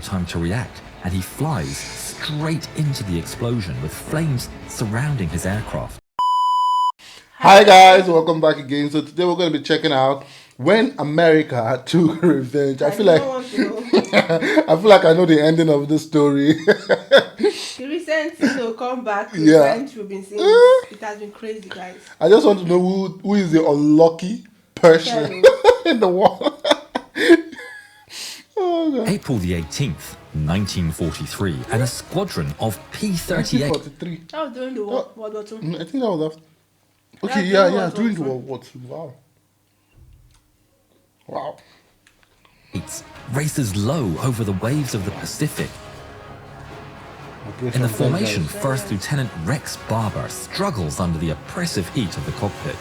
time to react, and he flies straight into the explosion with flames surrounding his aircraft. Hi guys, welcome back again. So today we're going to be checking out when America took revenge. I feel like I know the ending of this story. The recent comeback revenge we've been seeing, it has been crazy, guys. I just want to know who is the unlucky person in the world. Oh, April the 18th, 1943, and a squadron of P-38. 1943. That was during the World War II. I think that was after. Okay, during the World War II. Wow. It races low over the waves of the Pacific. In the formation, First Lieutenant Rex Barber struggles under the oppressive heat of the cockpit,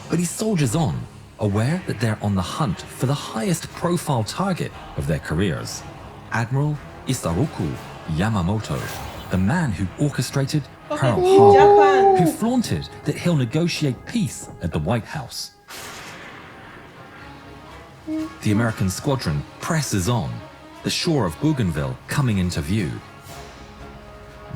but he soldiers on, aware that they're on the hunt for the highest profile target of their careers, Admiral Isoroku Yamamoto, the man who orchestrated Pearl Harbor, who flaunted that he'll negotiate peace at the White House. The American squadron presses on, the shore of Bougainville coming into view.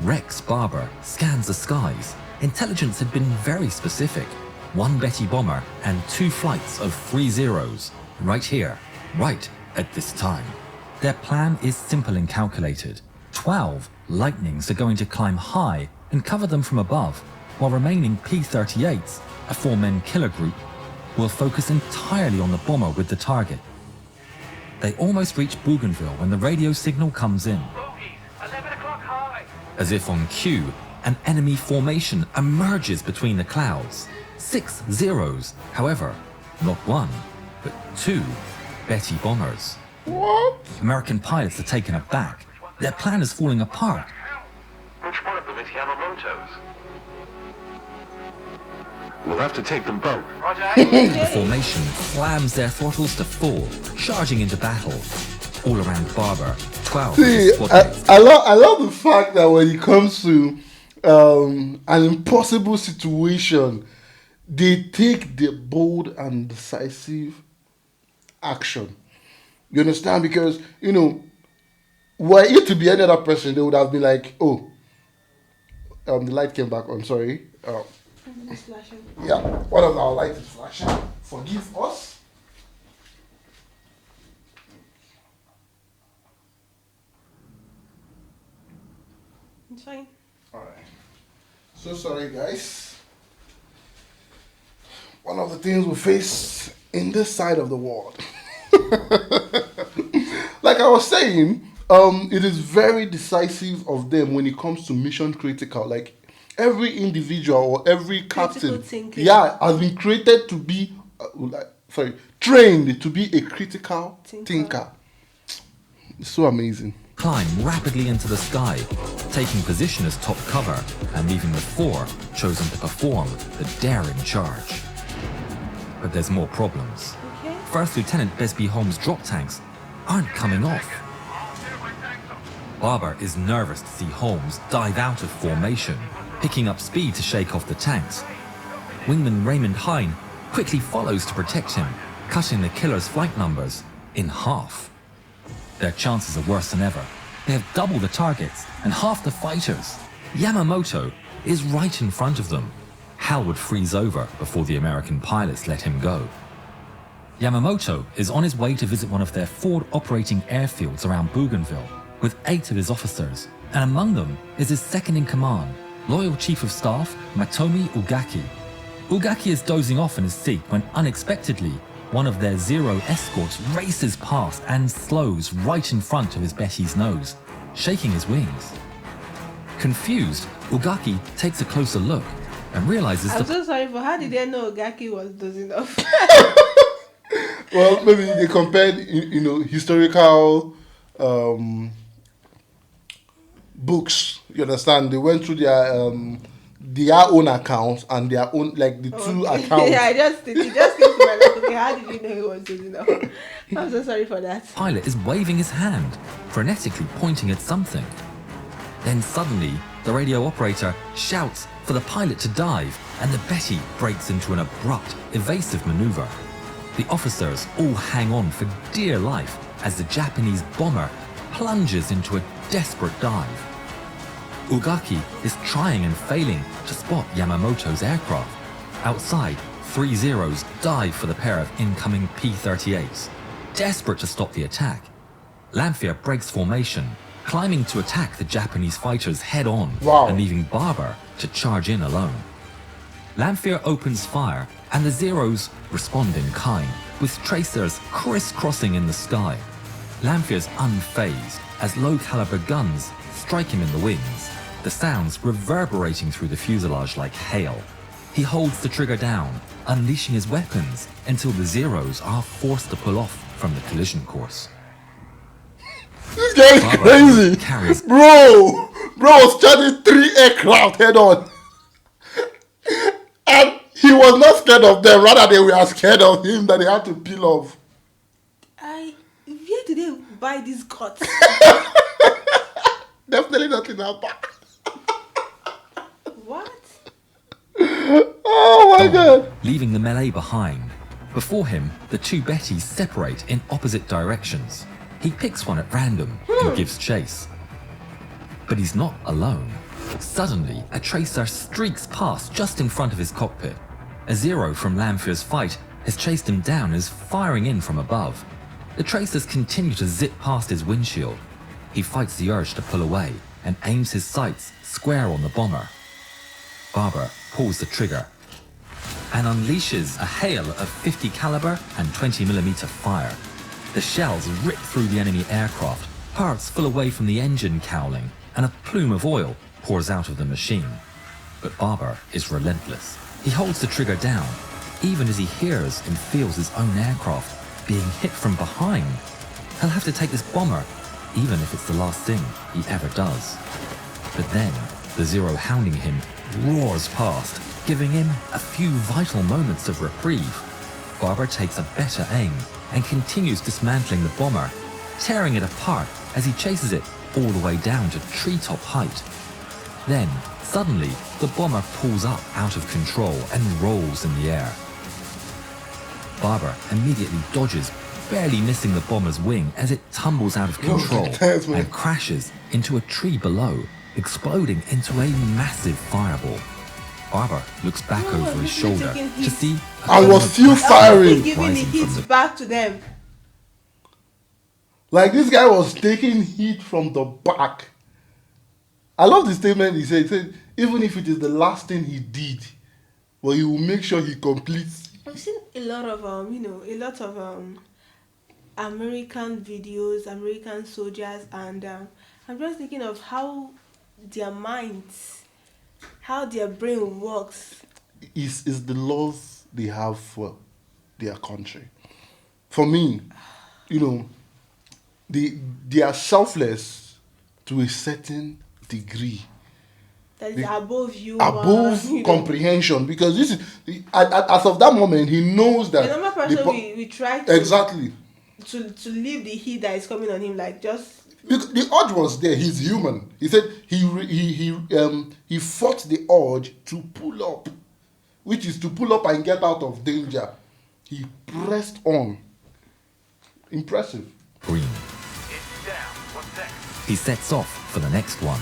Rex Barber scans the skies. Intelligence had been very specific. 1 Betty bomber and 2 flights of 3 Zeros, right here, right at this time. Their plan is simple and calculated. 12 Lightnings are going to climb high and cover them from above, while remaining P-38s, a 4-man killer group, will focus entirely on the bomber with the target. They almost reach Bougainville when the radio signal comes in. 11 o'clock high. As if on cue, an enemy formation emerges between the clouds. 6 Zeros, however, not 1, but 2 Betty bombers. What? American pilots are taken aback. Their plan is falling apart. Which one of them is Yamamoto's? We'll have to take them both. Roger. The formation slams their throttles to full, charging into battle. All around Barber, 12 See, I love the fact that when it comes to an impossible situation, they take the bold and decisive action. You understand? Because, were it to be any other person, they would have been like, oh, the light came back on, sorry. It's flashing. Yeah, one of our lights is flashing. Forgive us. It's fine. Alright. So sorry, guys. One of the things we face in this side of the world. Like I was saying, it is very decisive of them when it comes to mission critical. Like every individual or every captain, has been created to be, trained to be a critical thinker. It's so amazing. Climb rapidly into the sky, taking position as top cover and leaving the 4 chosen to perform the daring charge. But there's more problems. First Lieutenant Besby Holmes' drop tanks aren't coming off. Barber is nervous to see Holmes dive out of formation, picking up speed to shake off the tanks. Wingman Raymond Hine quickly follows to protect him, cutting the killer's flight numbers in half. Their chances are worse than ever. They have double the targets and half the fighters. Yamamoto is right in front of them. Hell would freeze over before the American pilots let him go. Yamamoto is on his way to visit one of their forward operating airfields around Bougainville with 8 of his officers, and among them is his second-in-command, Loyal Chief of Staff Matomi Ugaki. Ugaki is dozing off in his seat when unexpectedly, one of their Zero escorts races past and slows right in front of his Betty's nose, shaking his wings. Confused, Ugaki takes a closer look and realizes I'm so sorry, but how did they know Ugaki was dozing off? Well, maybe they compared, historical books. You understand? They went through their own accounts and their own, like the two accounts. Yeah, it just came to my life. Okay, how did you know he was dozing off? I'm so sorry for that. Pilot is waving his hand, frenetically pointing at something. Then suddenly, the radio operator shouts for the pilot to dive, and the Betty breaks into an abrupt, evasive maneuver. The officers all hang on for dear life as the Japanese bomber plunges into a desperate dive. Ugaki is trying and failing to spot Yamamoto's aircraft. Outside, 3 Zeros dive for the pair of incoming P-38s, desperate to stop the attack. Lanfear breaks formation, climbing to attack the Japanese fighters head-on and leaving Barber to charge in alone. Lanfear opens fire, and the Zeros respond in kind, with tracers crisscrossing in the sky. Lanfear's unfazed as low-caliber guns strike him in the wings, the sounds reverberating through the fuselage like hail. He holds the trigger down, unleashing his weapons until the Zeros are forced to pull off from the collision course. This guy is crazy. Bro was charging 3 aircraft head-on. And he was not scared of them, rather they were scared of him that they had to peel off. Where did they buy these guts? Definitely not in our back. What? Oh my god. Leaving the melee behind. Before him, the two Bettys separate in opposite directions. He picks one at random and gives chase. But he's not alone. Suddenly, a tracer streaks past just in front of his cockpit. A Zero from Lanfear's fight has chased him down and is firing in from above. The tracers continue to zip past his windshield. He fights the urge to pull away and aims his sights square on the bomber. Barber pulls the trigger and unleashes a hail of 50 caliber and 20mm fire. The shells rip through the enemy aircraft, parts pull away from the engine cowling, and a plume of oil pours out of the machine. But Barber is relentless. He holds the trigger down, even as he hears and feels his own aircraft being hit from behind. He'll have to take this bomber, even if it's the last thing he ever does. But then, the Zero hounding him roars past, giving him a few vital moments of reprieve. Barber takes a better aim and continues dismantling the bomber, tearing it apart as he chases it all the way down to treetop height. Then, suddenly, the bomber pulls up out of control and rolls in the air. Barber immediately dodges, barely missing the bomber's wing as it tumbles out of control and crashes into a tree below, exploding into a massive fireball. Barber looks back over his shoulder to see I was still firing. Giving the hits back to them. Like this guy was taking heat from the back. I love the statement he said. He said, even if it is the last thing he did, well, he will make sure he completes. I've seen a lot of American videos, American soldiers, and I'm just thinking of how their minds, how their brain works. Is the love they have for their country. For me, they are selfless to a certain degree. That is above you. Above comprehension, because this is as of that moment he knows that the normal person we try to exactly to leave the heat that is coming on him, like just because the urge was there. He's human. He said he fought the urge to pull up, which is to pull up and get out of danger. He pressed on. Impressive. Green. It's down. What's next? He sets off for the next one.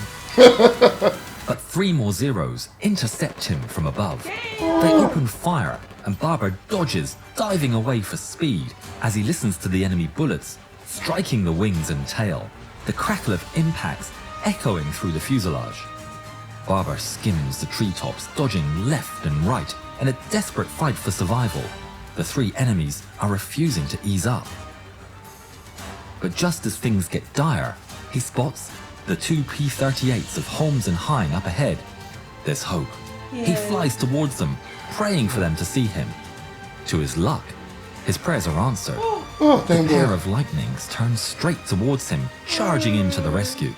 But 3 more Zeros intercept him from above. They open fire, and Barber dodges, diving away for speed as he listens to the enemy bullets striking the wings and tail, the crackle of impacts echoing through the fuselage. Barber skims the treetops, dodging left and right in a desperate fight for survival. The 3 enemies are refusing to ease up. But just as things get dire, he spots the 2 P-38s of Holmes and Hine up ahead. There's hope. Yeah. He flies towards them, praying for them to see him. To his luck, his prayers are answered. Oh, The thank pair God. of lightnings turn straight towards him, charging in to the rescue.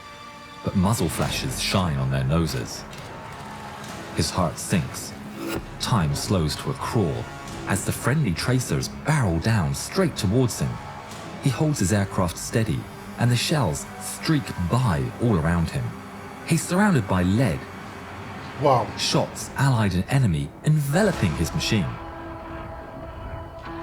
But muzzle flashes shine on their noses. His heart sinks. Time slows to a crawl as the friendly tracers barrel down straight towards him. He holds his aircraft steady, and the shells streak by all around him. He's surrounded by lead, Wow. shots allied and enemy enveloping his machine.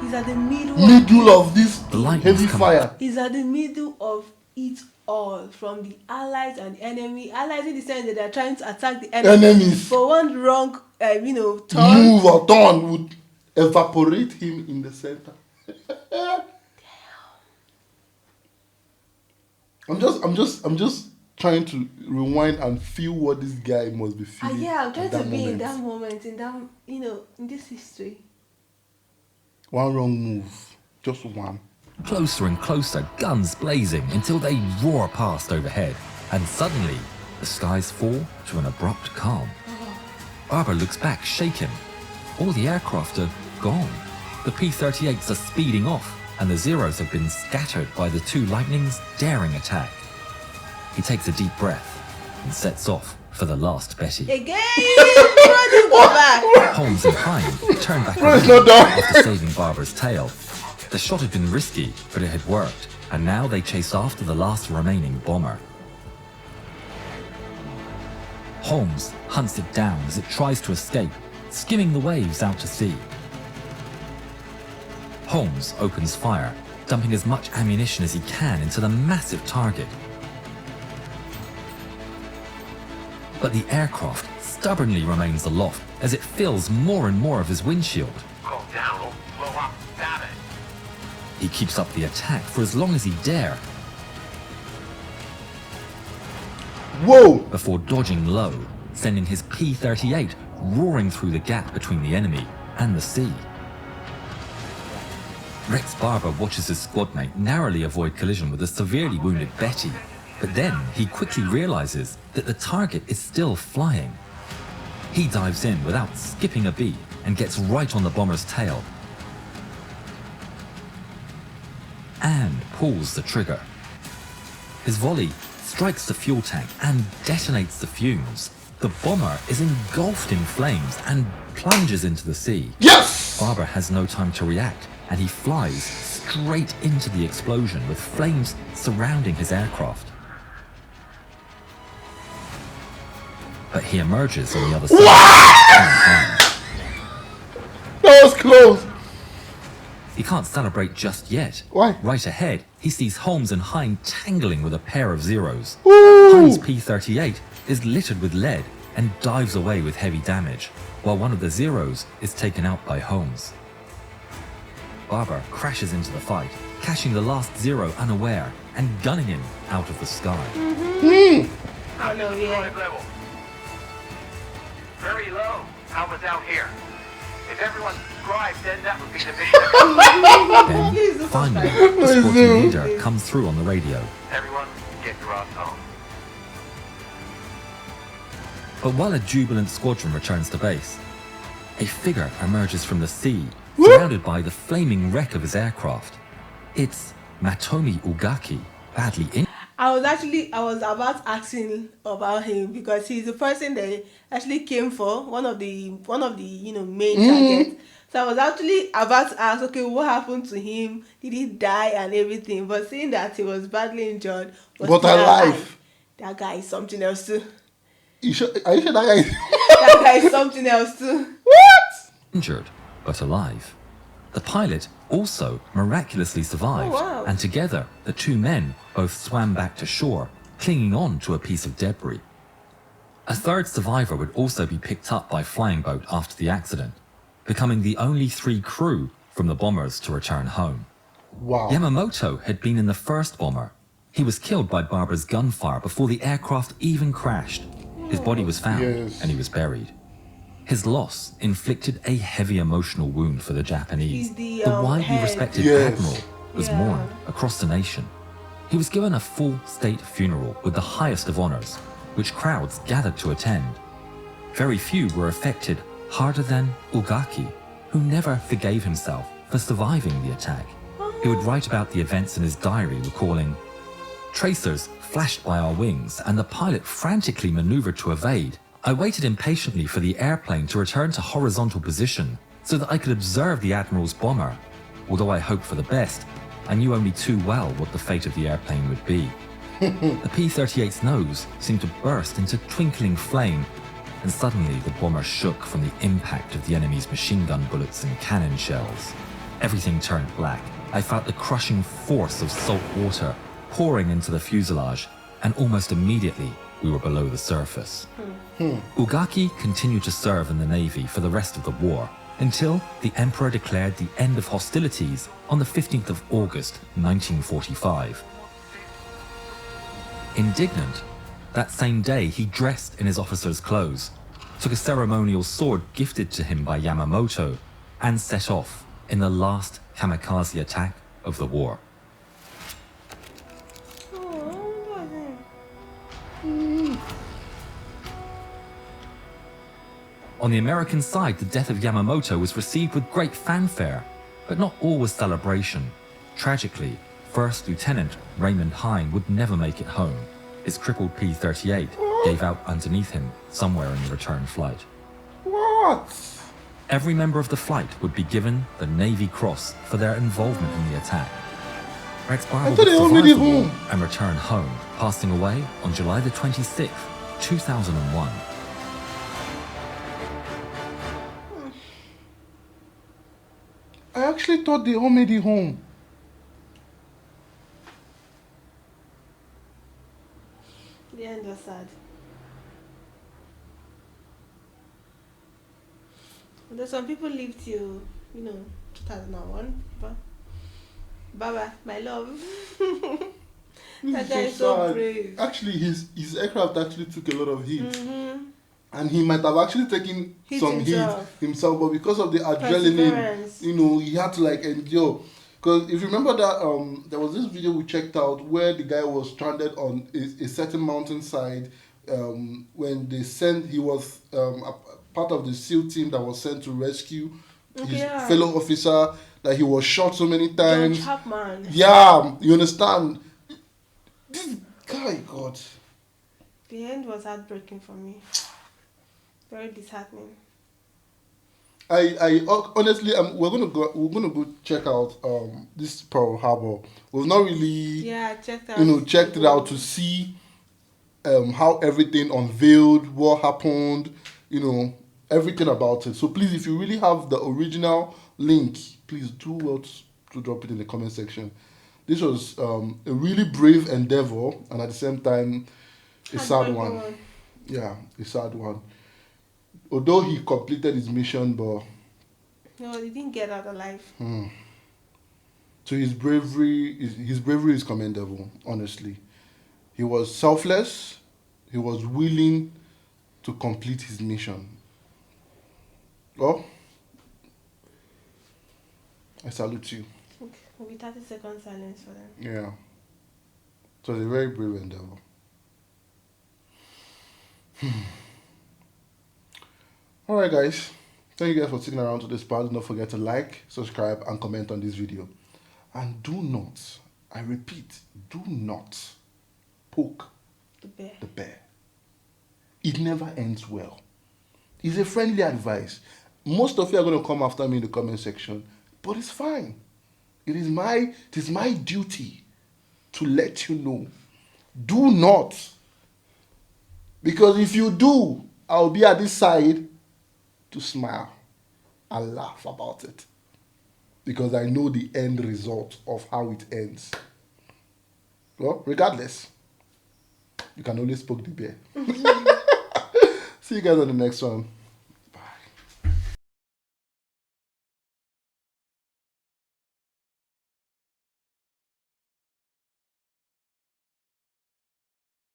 he's at the middle Middle of this The lightnings heavy come fire. he's at the middle of it all from the allies and enemy. Allies in the sense that they're trying to attack the enemy. Enemies. For one wrong, turn. Move or turn would evaporate him in the center. I'm just trying to rewind and feel what this guy must be feeling. Yeah, I'm trying at to be in moment. that moment, in that, in this history. One wrong move, just one. Closer and closer, guns blazing until they roar past overhead. And suddenly, the skies fall to an abrupt calm. Barber looks back, shaken. All the aircraft are gone. The P-38s are speeding off, and the Zeros have been scattered by the two Lightning's daring attack. He takes a deep breath and sets off for the last Betty. Again! Running go back! Holmes and Hine turn back Bro, it's around not done. after saving Barber's tail. The shot had been risky, but it had worked, and now they chase after the last remaining bomber. Holmes hunts it down as it tries to escape, skimming the waves out to sea. Holmes opens fire, dumping as much ammunition as he can into the massive target. But the aircraft stubbornly remains aloft as it fills more and more of his windshield. Go down or blow up. Damn it. He keeps up the attack for as long as he dare, Whoa! before dodging low, sending his P-38 roaring through the gap between the enemy and the sea. Rex Barber watches his squadmate narrowly avoid collision with a severely wounded Betty, but then he quickly realizes that the target is still flying. He dives in without skipping a beat and gets right on the bomber's tail and pulls the trigger. His volley strikes the fuel tank and detonates the fumes. The bomber is engulfed in flames and plunges into the sea. Yes! Barber has no time to react, and he flies straight into the explosion with flames surrounding his aircraft. But he emerges on the other side. That was close. He can't celebrate just yet. Why? Right ahead, he sees Holmes and Hine tangling with a pair of Zeros. Ooh. Hine's P-38 is littered with lead and dives away with heavy damage, while one of the Zeros is taken out by Holmes. Barber crashes into the fight, catching the last Zero unaware and gunning him out of the sky. Now no, just yeah. drive level. Very low. How was out here? If everyone subscribed, then that would be the video. Please Then, do finally, subscribe. the squadron do. leader comes through on the radio. Everyone, get your ass home. But while a jubilant squadron returns to base, a figure emerges from the sea, surrounded by the flaming wreck of his aircraft. It's Matomi Ugaki, badly injured. I was about asking about him because he's the person they actually came for, one of the main targets. So I was actually about to ask, okay, what happened to him? Did he die and everything? But seeing that he was badly injured, But still alive. that guy is something else too. Are you sure that guy is... That guy is something else too. What? Injured, but alive. The pilot also miraculously survived, Oh, wow. and together the two men both swam back to shore, clinging on to a piece of debris. A third survivor would also be picked up by flying boat after the accident, becoming the only 3 crew from the bombers to return home. Wow. Yamamoto had been in the first bomber. He was killed by Barber's gunfire before the aircraft even crashed. His body was found, Yes. and he was buried. His loss inflicted a heavy emotional wound for the Japanese. He's the, widely head. respected Yes. admiral was Yeah. mourned across the nation. He was given a full state funeral with the highest of honors, which crowds gathered to attend. Very few were affected harder than Ugaki, who never forgave himself for surviving the attack. He would write about the events in his diary, recalling, "Tracers flashed by our wings and the pilot frantically maneuvered to evade. I waited impatiently for the airplane to return to horizontal position so that I could observe the Admiral's bomber. Although I hoped for the best, I knew only too well what the fate of the airplane would be." The P-38's nose seemed to burst into twinkling flame, and suddenly the bomber shook from the impact of the enemy's machine gun bullets and cannon shells. Everything turned black. I felt the crushing force of salt water pouring into the fuselage, and almost immediately we were below the surface. Ugaki continued to serve in the Navy for the rest of the war until the Emperor declared the end of hostilities on the 15th of August 1945. Indignant, that same day he dressed in his officer's clothes, took a ceremonial sword gifted to him by Yamamoto, and set off in the last kamikaze attack of the war. On the American side, the death of Yamamoto was received with great fanfare, but not all was celebration. Tragically, First Lieutenant Raymond Hine would never make it home. His crippled P-38 gave out underneath him somewhere in the return flight. What? Every member of the flight would be given the Navy Cross for their involvement in the attack. Rex Barber would thought they survive already the war home. and return home, passing away on July the 26th, 2001. I actually thought they all made it home. The end was sad. Although some people lived till, 2001. But Baba, my love. That guy is so sad. brave. Actually, his aircraft actually took a lot of hit. And he might have actually taken Hit some himself. hit himself, but because of the adrenaline, Perseverance. he had to endure. Because if you remember that there was this video we checked out where the guy was stranded on a certain mountainside when he was a part of the SEAL team that was sent to rescue his fellow officer that he was shot so many times. John Chapman. Yeah, you understand? This guy, God. The end was heartbreaking for me. Very disheartening. I honestly, we're gonna go check out this Pearl Harbor. We've not really Checked out. checked it out to see how everything unveiled, what happened, everything about it. So please, if you really have the original link, please do well to drop it in the comment section. This was a really brave endeavor and at the same time a sad one. Yeah, a sad one. Although he completed his mission, but No, he didn't get out alive. so his bravery is commendable. Honestly, he was selfless. He was willing to complete his mission. Oh, I salute you. Will be 30-second silence for them. Yeah, it was a very brave endeavor. Alright guys, thank you guys for sticking around to this part. Don't forget to like, subscribe and comment on this video. And do not, I repeat, do not poke The bear. the bear. It never ends well. It's a friendly advice. Most of you are going to come after me in the comment section, but it's fine. It is my duty to let you know. Do not. Because if you do, I'll be at this side to smile and laugh about it. Because I know the end result of how it ends. Well, regardless, you can always poke the bear. See you guys on the next one.